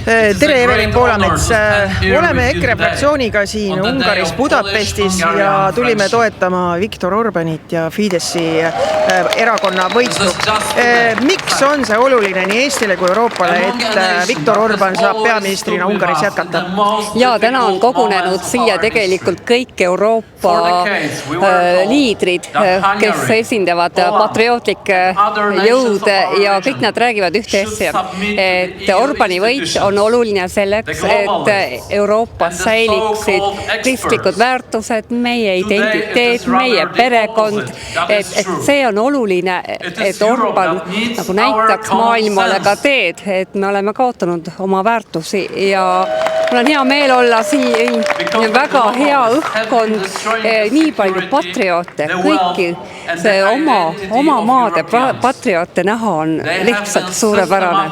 Tere, Evelin Poolamets. Oleme EKRE fraktsiooniga siin Ungaris Budapestis ja tulime toetama Viktor Orbanit ja Fideszi erakonna võitu. Miks on see oluline nii Eestile kui Euroopale, et Viktor Orban saab peaministrina Ungaris jätkata? Ja täna on kogunenud siia tegelikult kõik Euroopa liidrid, kes esindavad patriootlikke jõude ja kõik nad räägivad ühte asja, et Orbani võit on oluline selleks, et Euroopas säiliksid kristlikud väärtused, meie identiteet, meie perekond, et see on oluline, et Orban nagu näitaks maailmale ka teed, et me oleme kaotanud oma väärtusi ja mul on hea meel olla siin, väga hea õhkkond, nii palju patrioote, kõiki see oma maade patrioote näha on lihtsalt suurepärane.